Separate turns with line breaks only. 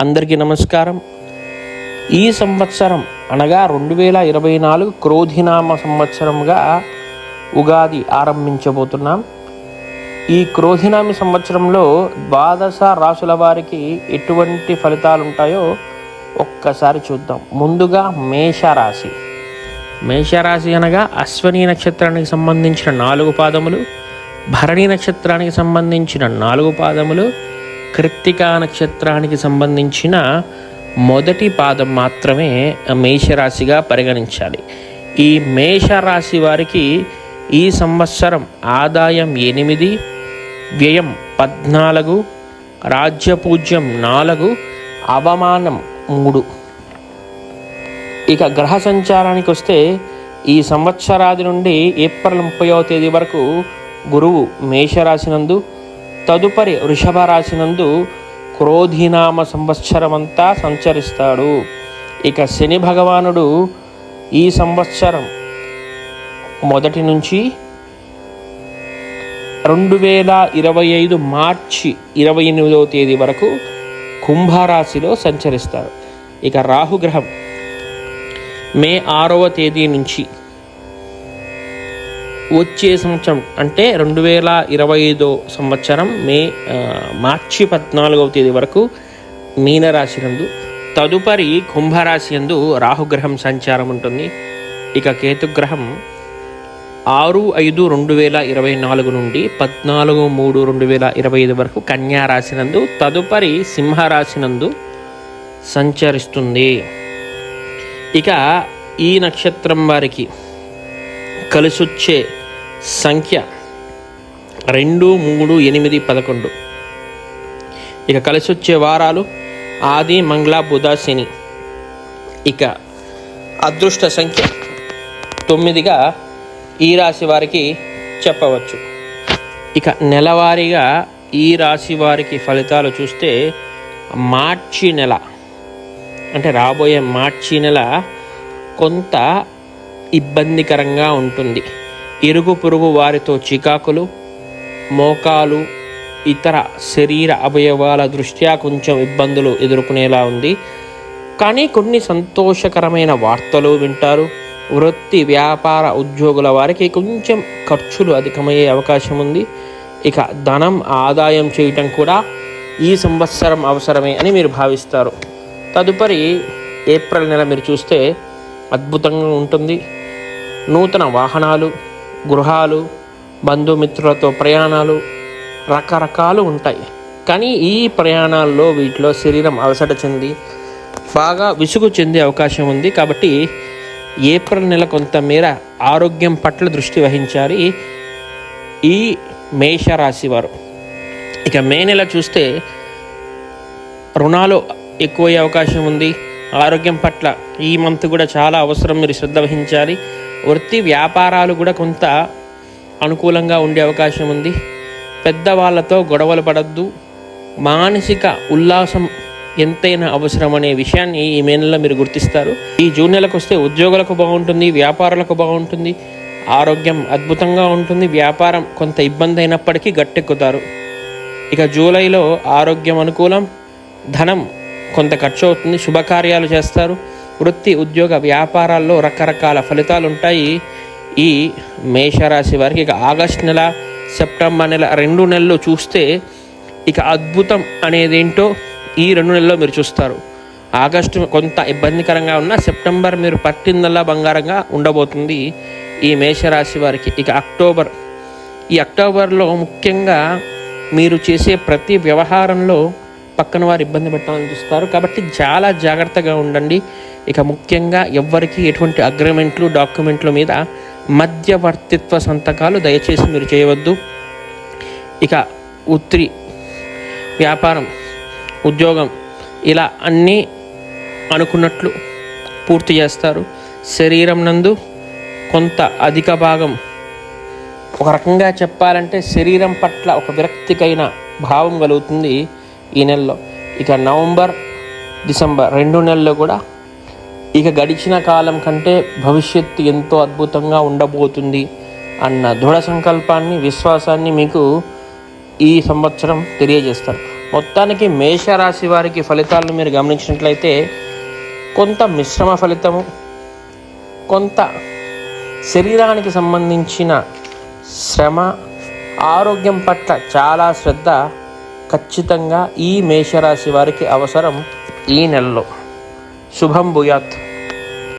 అందరికీ నమస్కారం. ఈ సంవత్సరం అనగా 2024 క్రోధినామ సంవత్సరంగా ఉగాది ఆరంభించబోతున్నాం. ఈ క్రోధినామ సంవత్సరంలో ద్వాదశ రాశుల వారికి ఎటువంటి ఫలితాలు ఉంటాయో ఒక్కసారి చూద్దాం. ముందుగా మేషరాశి. మేషరాశి అనగా అశ్వని నక్షత్రానికి సంబంధించిన 4 పాదములు, భరణి నక్షత్రానికి సంబంధించిన 4 పాదములు, కృత్తికా నక్షత్రానికి సంబంధించిన మొదటి పాదం మాత్రమే మేషరాశిగా పరిగణించాలి. ఈ మేషరాశి వారికి ఈ సంవత్సరం ఆదాయం 8, వ్యయం 14, రాజ్యపూజ్యం 4, అవమానం 3. ఇక గ్రహ సంచారానికి వస్తే ఈ సంవత్సరాది నుండి ఏప్రిల్ 30వ తేదీ వరకు గురువు మేషరాశి నందు, తదుపరి వృషభ రాశి నందు క్రోధినామ సంవత్సరమంతా సంచరిస్తాడు. ఇక శని భగవానుడు ఈ సంవత్సరం మొదటి నుంచి 2025 మార్చి 28వ తేదీ వరకు కుంభరాశిలో సంచరిస్తారు. ఇక రాహుగ్రహం మే 6వ తేదీ నుంచి వచ్చే సంవత్సరం అంటే 2025 సంవత్సరం మార్చి 14వ తేదీ వరకు మీనరాశి నందు, తదుపరి కుంభరాశి యందు రాహుగ్రహం సంచారం ఉంటుంది. ఇక కేతుగ్రహం 6/5/2024 నుండి 14/3/2025 వరకు కన్యారాశి నందు, తదుపరి సింహరాశి నందు సంచరిస్తుంది. ఇక ఈ నక్షత్రం వారికి కలిసొచ్చే సంఖ్య 2, 3, 8, 11. ఇక కలిసొచ్చే వారాలు ఆది, మంగళ, బుధ, శని. ఇక అదృష్ట సంఖ్య 9గా ఈ రాశి వారికి చెప్పవచ్చు. ఇక నెలవారీగా ఈ రాశి వారికి ఫలితాలు చూస్తే మార్చి నెల అంటే రాబోయే మార్చి నెల కొంత ఇబ్బందికరంగా ఉంటుంది. ఇరుగు పొరుగు వారితో చికాకులు, మోకాలు, ఇతర శరీర అవయవాల దృష్ట్యా కొంచెం ఇబ్బందులు ఎదుర్కొనేలా ఉంది. కానీ కొన్ని సంతోషకరమైన వార్తలు వింటారు. వృత్తి, వ్యాపార, ఉద్యోగుల వారికి కొంచెం ఖర్చులు అధికమయ్యే అవకాశం ఉంది. ఇక ధనం ఆదాయం చేయటం కూడా ఈ సంవత్సరం అవసరమే అని మీరు భావిస్తారు. తదుపరి ఏప్రిల్ నెల మీరు చూస్తే అద్భుతంగా ఉంటుంది. నూతన వాహనాలు, గృహాలు, బంధుమిత్రులతో ప్రయాణాలు రకరకాలు ఉంటాయి. కానీ ఈ ప్రయాణాల్లో వీటిలో శరీరం అలసట చెంది బాగా విసుగు చెందే అవకాశం ఉంది. కాబట్టి ఏప్రిల్ నెల కొంతమేర ఆరోగ్యం పట్ల దృష్టి వహించాలి ఈ మేషరాశి వారు. ఇక మే నెల చూస్తే రుణాలు ఎక్కువయ్యే అవకాశం ఉంది. ఆరోగ్యం పట్ల ఈ మంత్ కూడా చాలా అవసరం, మీరు శ్రద్ధ వహించాలి. వృత్తి వ్యాపారాలు కూడా కొంత అనుకూలంగా ఉండే అవకాశం ఉంది. పెద్దవాళ్ళతో గొడవలు పడద్దు. మానసిక ఉల్లాసం ఎంతైనా అవసరం అనే విషయాన్ని ఈ మే నెలలో మీరు గుర్తిస్తారు. ఈ జూన్ నెలకు వస్తే ఉద్యోగులకు బాగుంటుంది, వ్యాపారులకు బాగుంటుంది, ఆరోగ్యం అద్భుతంగా ఉంటుంది. వ్యాపారం కొంత ఇబ్బంది అయినప్పటికీ గట్టెక్కుతారు. ఇక జూలైలో ఆరోగ్యం అనుకూలం, ధనం కొంత ఖర్చు అవుతుంది, శుభకార్యాలు చేస్తారు. వృత్తి, ఉద్యోగ, వ్యాపారాల్లో రకరకాల ఫలితాలు ఉంటాయి ఈ మేషరాశి వారికి. ఇక ఆగస్టు నెల, సెప్టెంబర్ నెల 2 నెలలు చూస్తే ఇక అద్భుతం అనేదేంటో ఈ 2 నెలల్లో మీరు చూస్తారు. ఆగస్టు కొంత ఇబ్బందికరంగా ఉన్న, సెప్టెంబర్ మీరు పట్టిందల్లా బంగారంగా ఉండబోతుంది ఈ మేషరాశి వారికి. ఇక ఈ అక్టోబర్లో ముఖ్యంగా మీరు చేసే ప్రతి వ్యవహారంలో పక్కన వారు ఇబ్బంది పెట్టాలని చూస్తారు. కాబట్టి చాలా జాగ్రత్తగా ఉండండి. ఇక ముఖ్యంగా ఎవ్వరికి ఎటువంటి అగ్రిమెంట్లు, డాక్యుమెంట్ల మీద మధ్యవర్తిత్వ సంతకాలు దయచేసి మీరు చేయవద్దు. ఇక వృత్తి, వ్యాపారం, ఉద్యోగం ఇలా అన్నీ అనుకున్నట్లు పూర్తి చేస్తారు. శరీరం నందు కొంత అధిక భాగం, ఒక రకంగా చెప్పాలంటే శరీరం పట్ల ఒక విరక్తికైన భావం కలుగుతుంది ఈ నెలలో. ఇక నవంబర్, డిసెంబర్ 2 నెలల్లో కూడా ఇక గడిచిన కాలం కంటే భవిష్యత్తు ఎంతో అద్భుతంగా ఉండబోతుంది అన్న దృఢ సంకల్పాన్ని, విశ్వాసాన్ని మీకు ఈ సంవత్సరం తెలియజేస్తారు. మొత్తానికి మేషరాశి వారికి ఫలితాలను మీరు గమనించినట్లయితే కొంత మిశ్రమ ఫలితము, కొంత శరీరానికి సంబంధించిన శ్రమ, ఆరోగ్యం పట్ల చాలా శ్రద్ధ ఖచ్చితంగా ఈ మేషరాశి వారికి అవసరం ఈ నెలలో. శుభం భూయాత్.